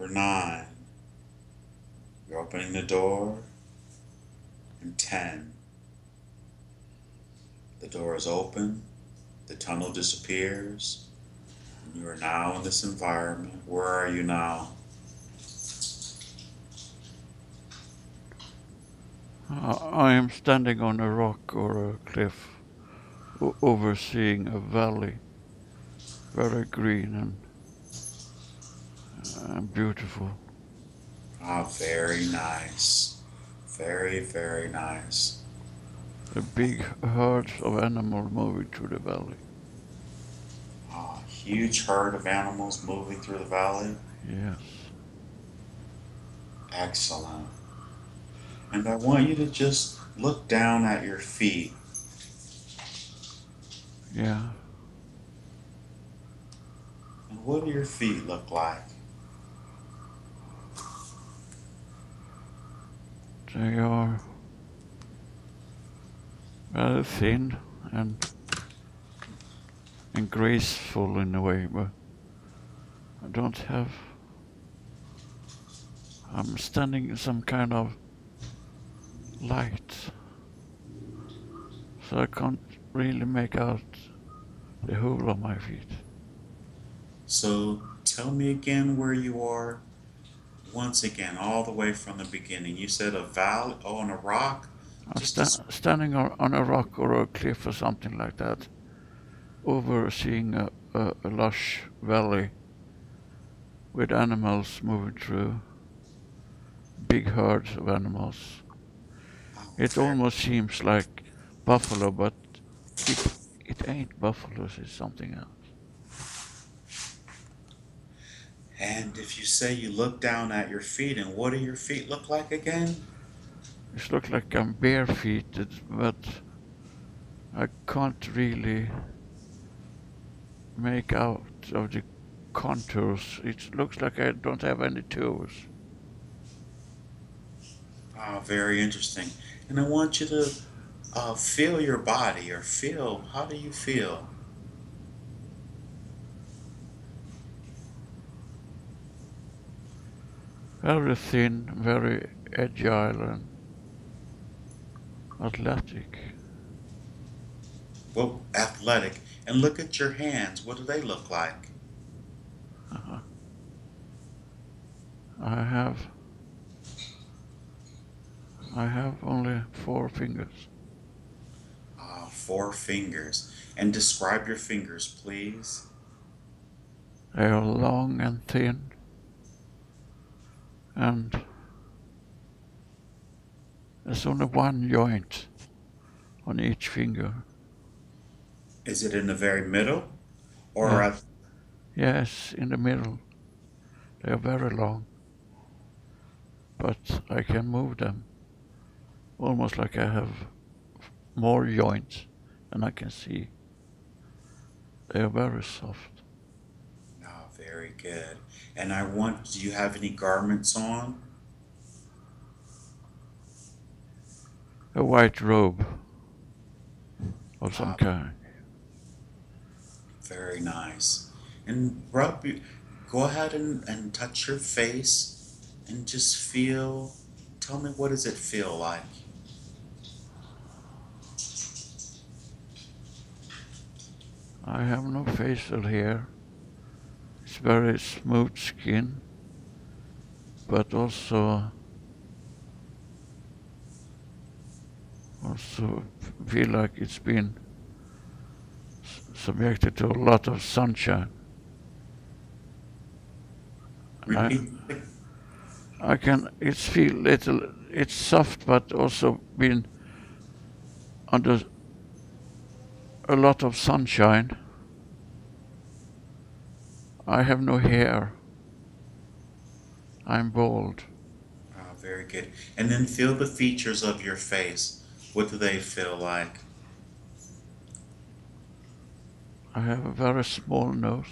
Number 9. You're opening the door. And 10. The door is open. The tunnel disappears. And you are now in this environment. Where are you now? I am standing on a rock or a cliff, overseeing a valley, very green and beautiful. Ah, very nice. Very, very nice. A big herds of animals moving through the valley. Ah, huge herd of animals moving through the valley. Yes. Excellent. And I want you to just look down at your feet. Yeah. And what do your feet look like? They are very thin and and graceful in a way, but I don't have. I'm standing in some kind of light, so I can't really make out the whole of my feet. So tell me again where you are. Once again, all the way from the beginning. You said a valley, oh, on a rock. I'm Just a, standing on a rock or a cliff or something like that, overseeing a lush valley with animals moving through, big herds of animals. oh, It very. almost seems like buffalo, but it it ain't buffaloes. It's something else. And if you say you look down at your feet, and what do your feet look like again? It looks like I'm barefooted, but I can't really make out of the contours. It looks like I don't have any toes. Oh, very interesting. And I want you to feel your body or feel, how do you feel? Very thin, very agile and athletic. Well, athletic. And look at your hands. What do they look like? Uh-huh. I have I have only 4 fingers. 4 fingers. And describe your fingers, please. They are long and thin, and there's only one joint on each finger. Is it in the very middle? Or Yeah, at, yes, in the middle. They are very long, but I can move them almost like I have more joints than I can see. They are very soft. oh, very good. And I want, do you have any garments on? A white robe of some Uh, kind. very nice. And go ahead and touch your face and just feel, tell me what does it feel like? I have no facial hair. It's very smooth skin, but also feel like it's been subjected to a lot of sunshine. And Repeat. I can it's feel little it's soft but also been under a lot of sunshine. I have no hair. I'm bald. Very good. And then feel the features of your face. What do they feel like? I have a very small nose.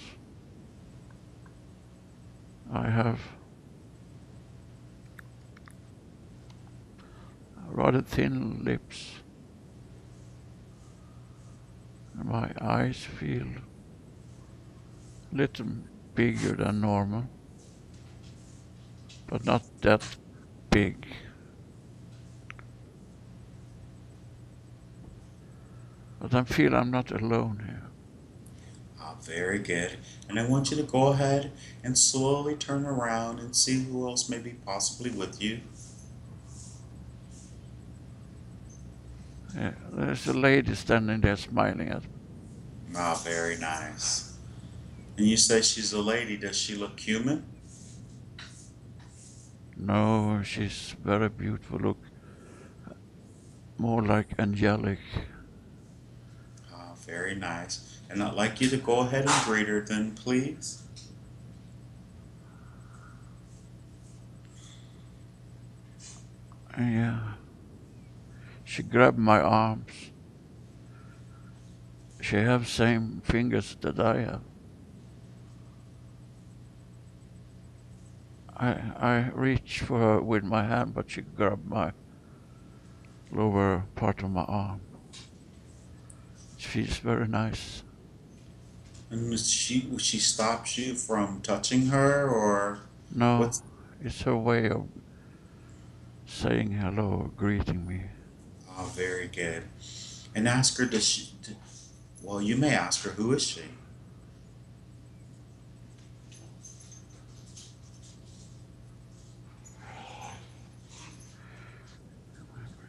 I have rather thin lips. And my eyes feel a little bigger than normal. but not that big. But I feel I'm not alone here. Ah, very good. And I want you to go ahead and slowly turn around and see who else may be possibly with you. Yeah, there's a lady standing there smiling at me. Ah, very nice. And you say she's a lady. Does she look human? No, she's very beautiful. Look, more like angelic. Ah, very nice. And I'd like you to go ahead and greet her then, please. Yeah, she grabbed my arms. She have same fingers that I have. I reached for her with my hand, but she grabbed my lower part of my arm. It feels very nice. And she stops you from touching her, or No, what's? it's her way of saying hello, greeting me. Ah, very good. And ask her, well, you may ask her, who is she?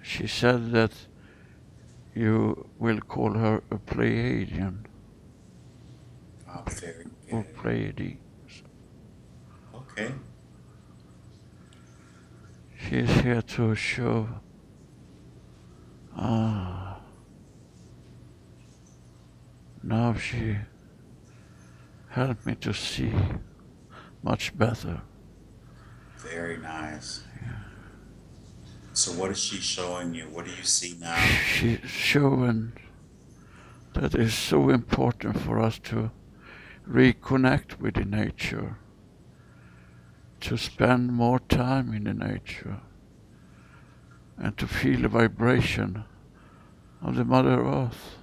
She said that you will call her a Pleiadian Ah, very or good. Pleiadi. Okay. She is here to show. Ah, now she helped me to see much better. Very nice. So what is she showing you? What do you see now? She's showing that it's so important for us to reconnect with the nature, to spend more time in the nature, and to feel the vibration of the Mother Earth.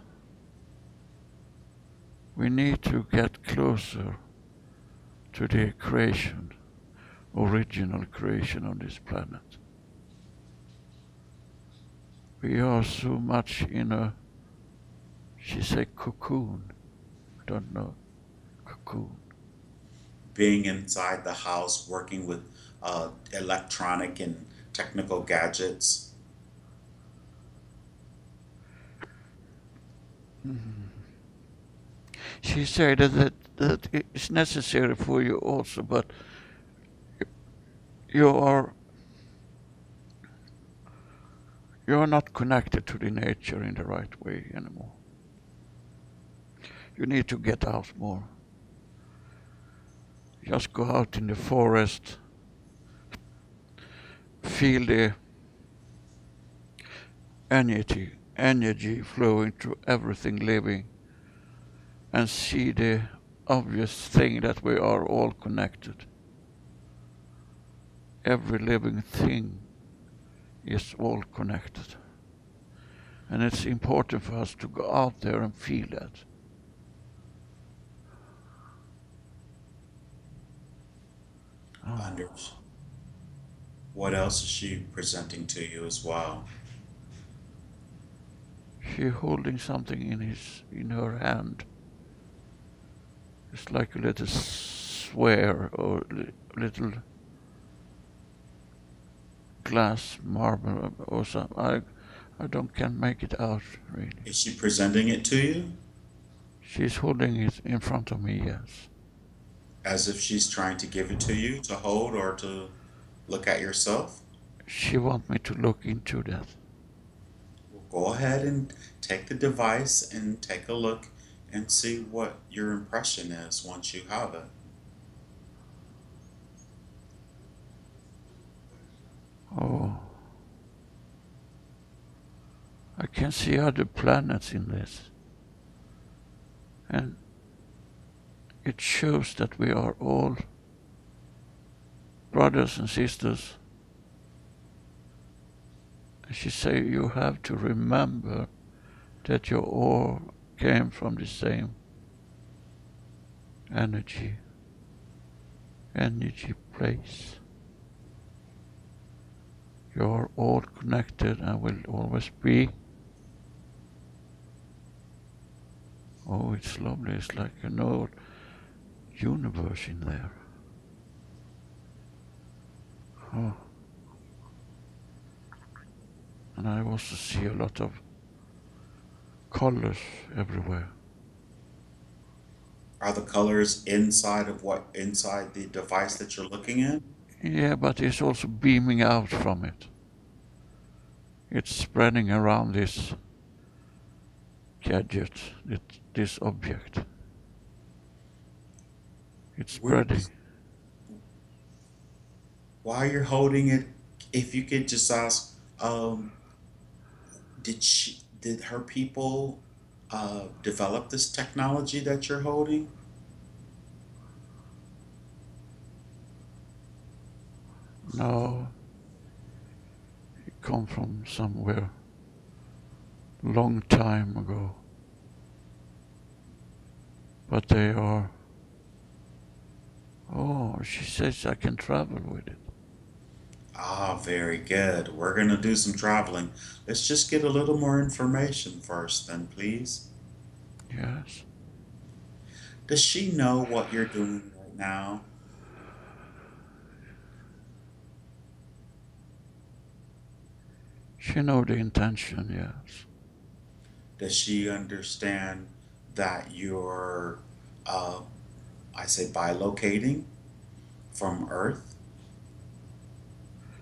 We need to get closer to the creation, original creation on this planet. We are so much in a, she said, cocoon. I don't know, cocoon. Being inside the house, working with electronic and technical gadgets. She said that it's necessary for you also, but you are you are not connected to the nature in the right way anymore. You need to get out more. Just go out in the forest, feel the energy flowing through everything living, and see the obvious thing that we are all connected. Every living thing is all connected. And it's important for us to go out there and feel that. Oh. Anders. What else is she presenting to you as well? She's holding something in her hand. It's like a little sphere or little glass marble or something. I can't make it out really. Is she presenting it to you? She's holding it in front of me, yes. As if she's trying to give it to you to hold or to look at yourself? She wants me to look into that. Well, go ahead and take the device and take a look and see what your impression is once you have it. Oh, I can see other planets in this. And it shows that we are all brothers and sisters. And she say you have to remember that you all came from the same energy place. You're all connected and will always be. Oh, it's lovely. It's like an old universe in there. Oh. And I also see a lot of colors everywhere. Are the colors inside the device that you're looking at? Yeah, but it's also beaming out from it. It's spreading around this gadget, this object. It's Where spreading. While you're holding it, if you could just ask, did her people develop this technology that you're holding? No, it come from somewhere long time ago. But they are. Oh, she says I can travel with it. Ah, very good. We're gonna do some traveling. Let's just get a little more information first, then, please. Yes. Does she know what you're doing right now? She know the intention, yes. Does she understand that you're, uh, I say, bilocating from Earth?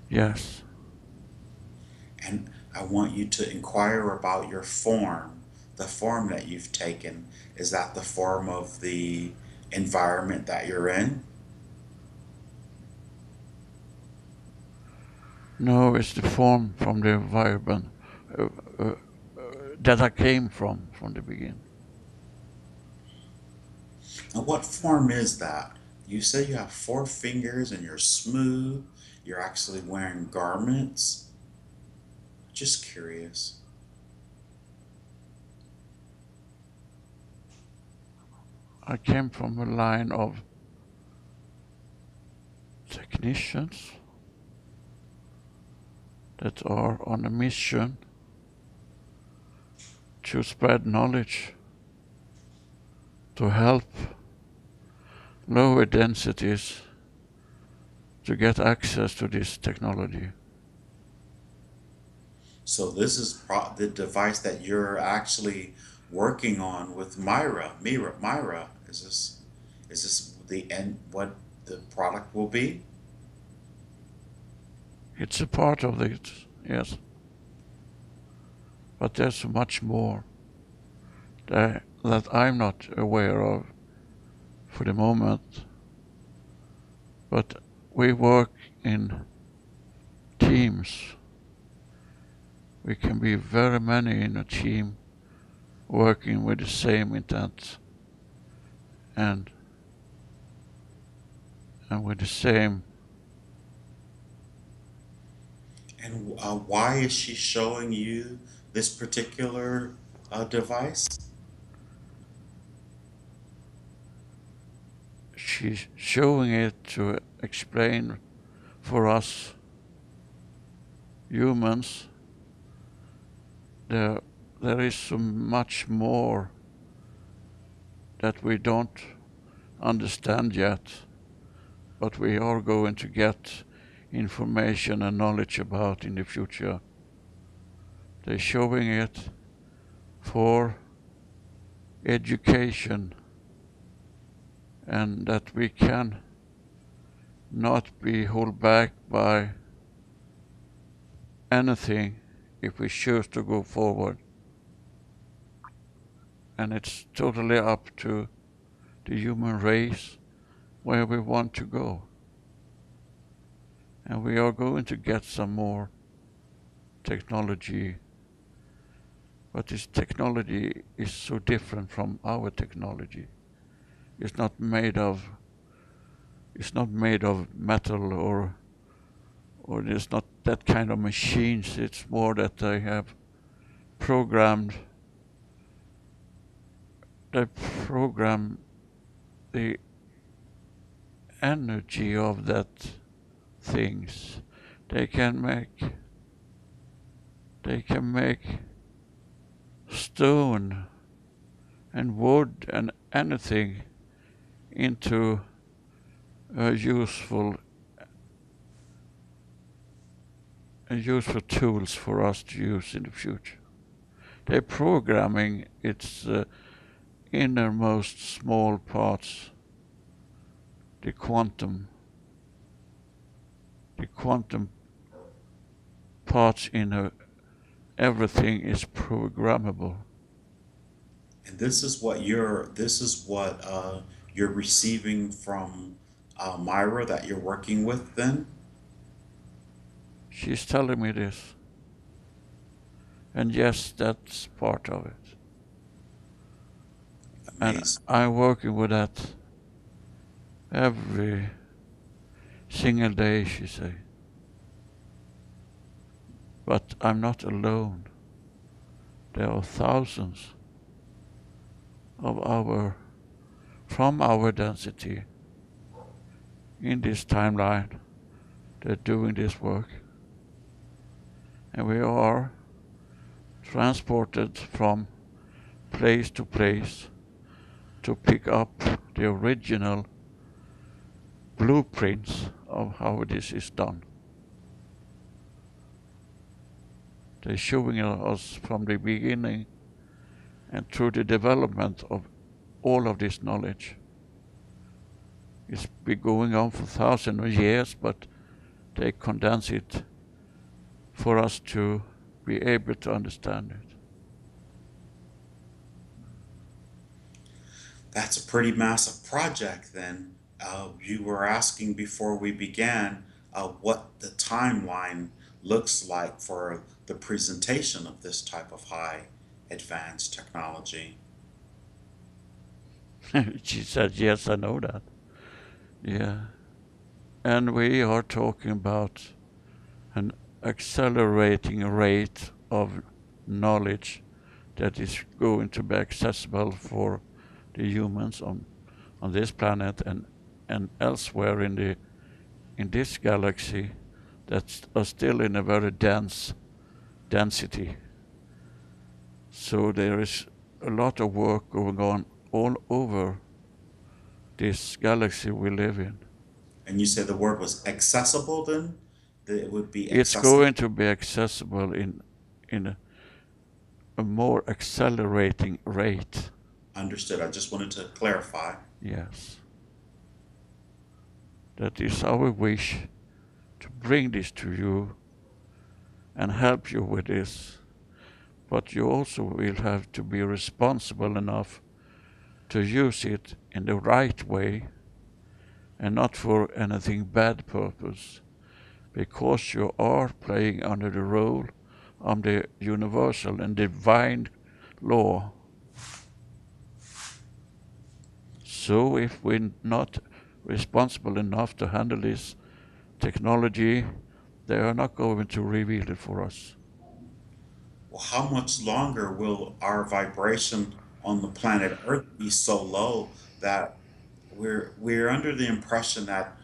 Yes. And I want you to inquire about your form, the form that you've taken. Is that the form of the environment that you're in? No, it's the form from the environment uh, uh, that I came from the beginning. And what form is that? You say you have four fingers and you're smooth. You're actually wearing garments. Just curious. I came from a line of technicians that are on a mission to spread knowledge, to help lower densities to get access to this technology. So this is the device that you're actually working on with Myra. Myra. Is this the end? What the product will be? It's a part of it, yes, but there's much more that I'm not aware of for the moment. But we work in teams. We can be very many in a team working with the same intent and with the same. And why is she showing you this particular device? She's showing it to explain for us humans there there is so much more that we don't understand yet, but we are going to get information and knowledge about in the future. They're showing it for education and that we can not be held back by anything if we choose to go forward. And it's totally up to the human race where we want to go. And we are going to get some more technology, but this technology is so different from our technology. It's not made of metal or it's not that kind of machines. It's more that they have programmed they program the energy of that things. They can make They can make stone and wood and anything into useful useful tools for us to use in the future. They're programming its innermost small parts, the quantum parts in everything is programmable. And this is what you're receiving from Myra that you're working with then? She's telling me this. And yes, that's part of it. And Amazing. I'm working with that every single day, she say. But I'm not alone. There are thousands of from our density in this timeline that are doing this work. And we are transported from place to place to pick up the original blueprints of how this is done. They're showing us from the beginning and through the development of all of this knowledge. It's been going on for thousands of years, but they condense it for us to be able to understand it. That's a pretty massive project then. You were asking before we began what the timeline looks like for the presentation of this type of high advanced technology. She said, yes, I know that. Yeah. And we are talking about an accelerating rate of knowledge that is going to be accessible for the humans on this planet and elsewhere in this galaxy that are still in a very dense density. So there is a lot of work going on all over this galaxy we live in. And you said the word was accessible then? That it would be It's accessible? going to be accessible in a more accelerating rate. Understood. I just wanted to clarify. Yes. That is our wish to bring this to you and help you with this. But you also will have to be responsible enough to use it in the right way and not for anything bad purpose, because you are playing under the role of the universal and divine law. So if we're not responsible enough to handle this technology, they are not going to reveal it for us. Well, how much longer will our vibration on the planet Earth be so low that we're under the impression that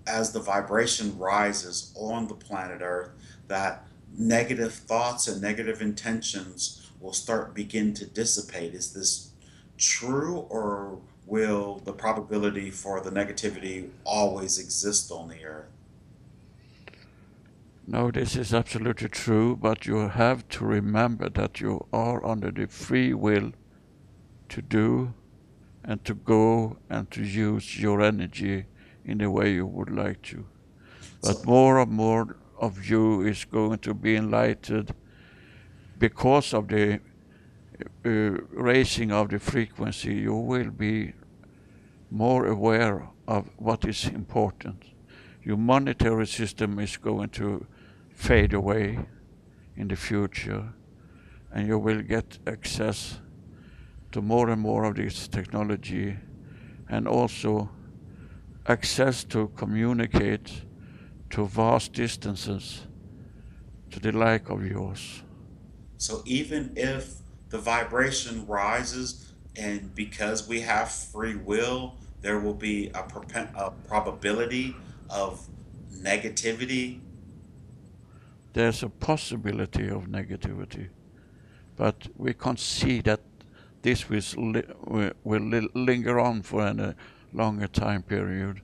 as the vibration rises on the planet Earth, that negative thoughts and negative intentions will start begin to dissipate. Is this true, or will the probability for the negativity always exist on the Earth? No, this is absolutely true, but you have to remember that you are under the free will to do and to go and to use your energy in the way you would like to. But So more and more of you is going to be enlightened because of the raising of the frequency. You will be more aware of what is important. Your monetary system is going to fade away in the future, and you will get access to more and more of this technology, and also access to communicate to vast distances to the like of yours. So even if the vibration rises, and because we have free will, there will be a probability of negativity. there's a possibility of negativity, but we can't see that this will linger on for a longer time period.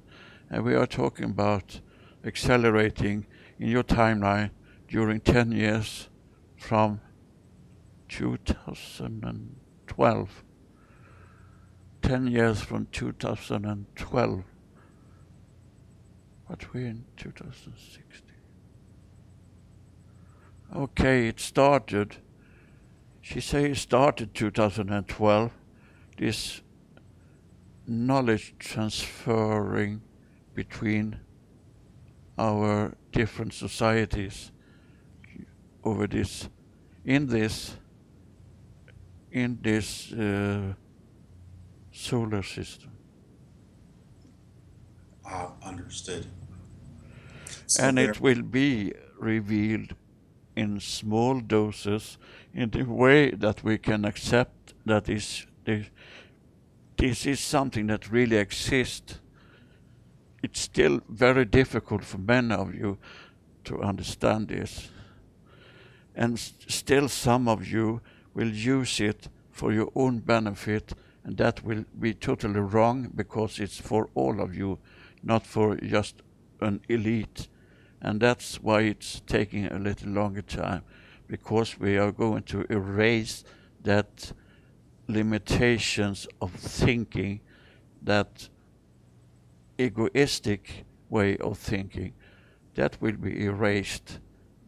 And we are talking about accelerating in your timeline during 10 years from 2012. 10 years from 2012. But we're in 2016. Okay, it started. She say it started 2012. This knowledge transferring between our different societies over this in this solar system. Understood. So And there, it will be revealed in small doses in the way that we can accept that this is something that really exists. It's still very difficult for many of you to understand this. And still some of you will use it for your own benefit, and that will be totally wrong because it's for all of you, not for just an elite. And that's why it's taking a little longer time, because we are going to erase that limitations of thinking, that egoistic way of thinking. That will be erased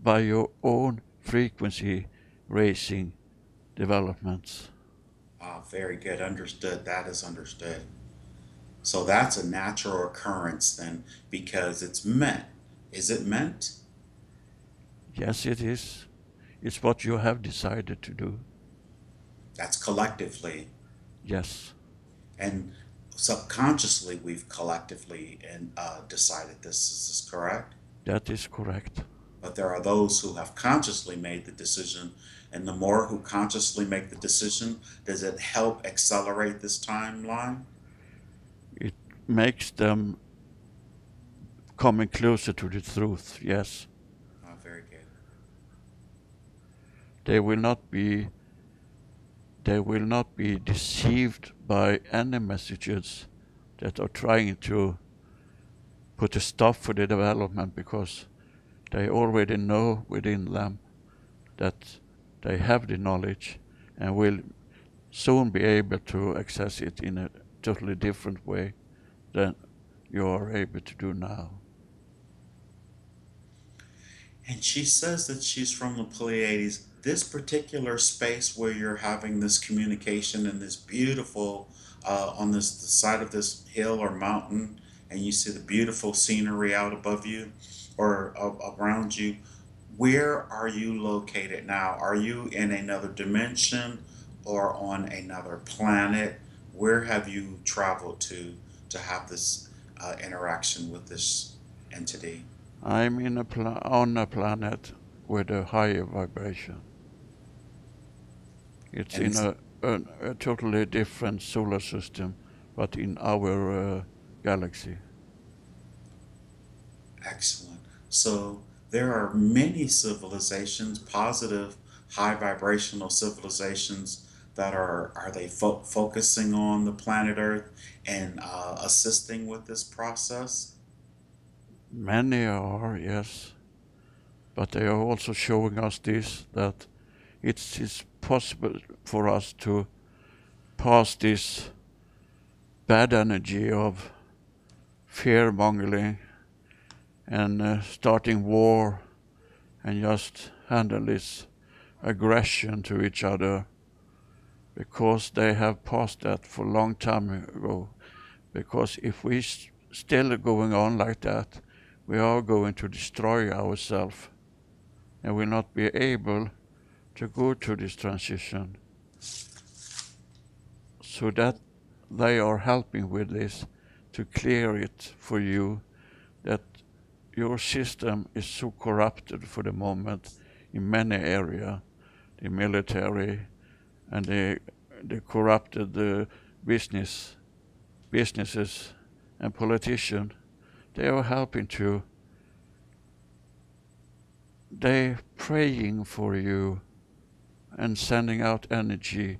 by your own frequency raising developments. very good. Understood. That is understood. So that's a natural occurrence then, because it's meant. Is it meant? Yes, it is. It's what you have decided to do. That's collectively. Yes, And subconsciously, we've collectively and decided this. Is this correct? that is correct. But there are those who have consciously made the decision, and the more who consciously make the decision, does it help accelerate this timeline? It makes them coming closer to the truth, yes. Very good. They will not be deceived by any messages that are trying to put a stop for the development, because they already know within them that they have the knowledge and will soon be able to access it in a totally different way than you are able to do now. And she says that she's from the Pleiades. This particular space where you're having this communication and this beautiful, on this the side of this hill or mountain, and you see the beautiful scenery out above you or around you. Where are you located now? Are you in another dimension or on another planet? Where have you traveled to have this interaction with this entity? I'm on a planet with a higher vibration. It's And in it's a totally different solar system, but in our galaxy. excellent. So there are many civilizations, positive, high vibrational civilizations that are they focusing on the planet Earth and assisting with this process? Many are, yes, but they are also showing us this, that it is possible for us to pass this bad energy of fear mongering and starting war and just handle this aggression to each other, because they have passed that for a long time ago. Because if we still going on like that, we are going to destroy ourselves and will not be able to go to this transition. So that they are helping with this to clear it for you, that your system is so corrupted for the moment in many areas, the military and the corrupted businesses and politicians. They are helping to they praying for you and sending out energy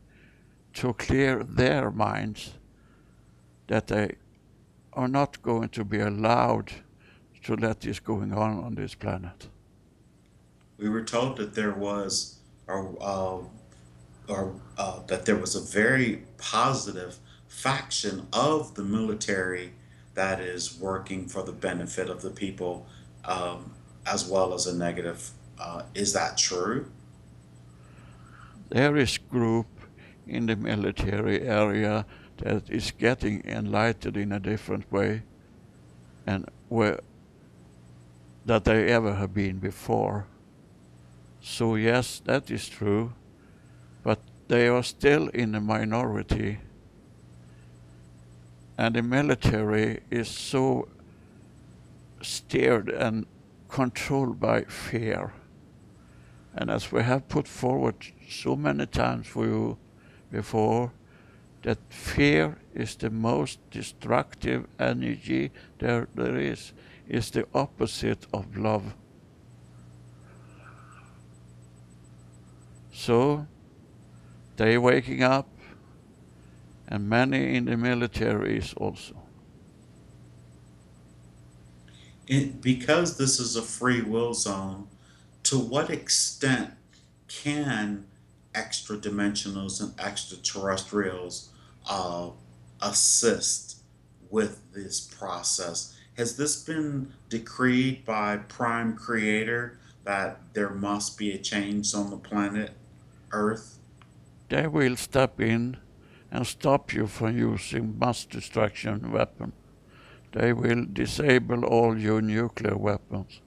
to clear their minds that they are not going to be allowed to let this going on this planet. We were told that there was, that there was a very positive faction of the military that is working for the benefit of the people, um, as well as a negative. Is that true? There is group in the military area that is getting enlightened in a different way and where that they ever have been before. So yes, that is true, but they are still in a minority, and the military is so steered and controlled by fear. And as we have put forward so many times for you before, that fear is the most destructive energy there is the opposite of love. So they waking up, and many in the military is also. Because this is a free will zone, to what extent can extra dimensionals and extraterrestrials uh, assist with this process? Has this been decreed by Prime Creator that there must be a change on the planet Earth? They will step in and stop you from using mass destruction weapons. They will disable all your nuclear weapons.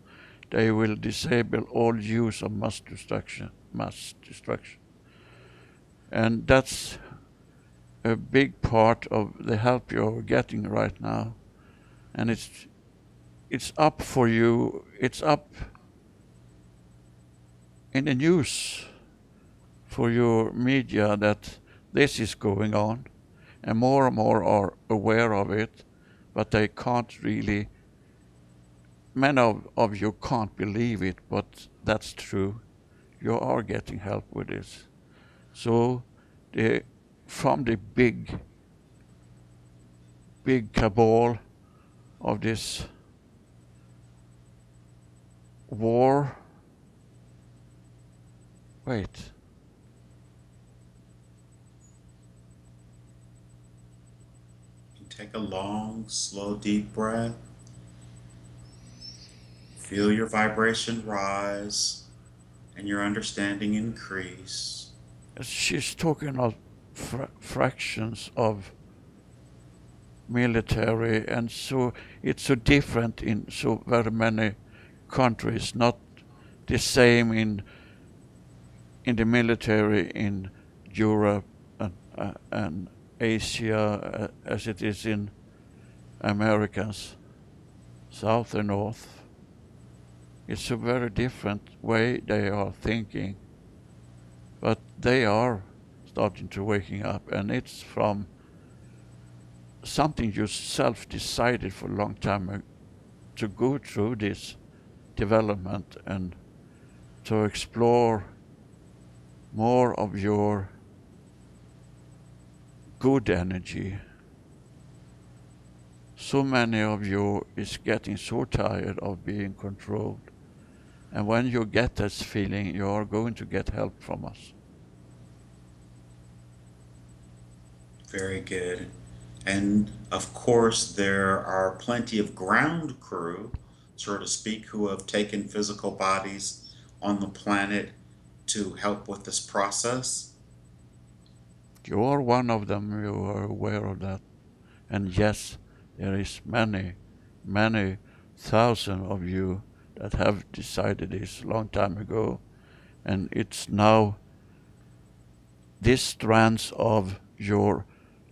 They will disable all use of mass destruction. And that's a big part of the help you're getting right now. And it's up for you. It's up in the news for your media that this is going on, and more are aware of it, but they can't really. Many of you can't believe it, but that's true. You are getting help with this. So from the big cabal of this war. Wait. Take a long, slow, deep breath. Feel your vibration rise and your understanding increase. She's talking of fractions of military, and so it's so different in so very many countries, not the same in the military in Europe and Asia as it is in Americas, South and North. It's a very different way they are thinking, but they are starting to waking up, and it's from something you self-decided for a long time to go through this development and to explore more of your good energy. So many of you is getting so tired of being controlled. And when you get this feeling, you are going to get help from us. Very good. And of course, there are plenty of ground crew, so to speak, who have taken physical bodies on the planet to help with this process. You are one of them, you are aware of that. And yes, there is many thousands of you that have decided this a long time ago. And it's now this strands of your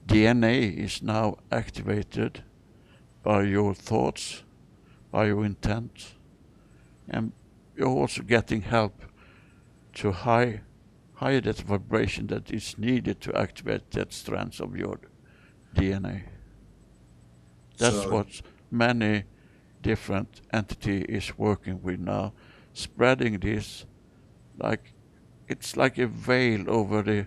DNA is now activated by your thoughts, by your intent, and you're also getting help to higher that vibration that is needed to activate that strands of your DNA. That's So, what many different entity is working with now, spreading this, like it's like a veil over the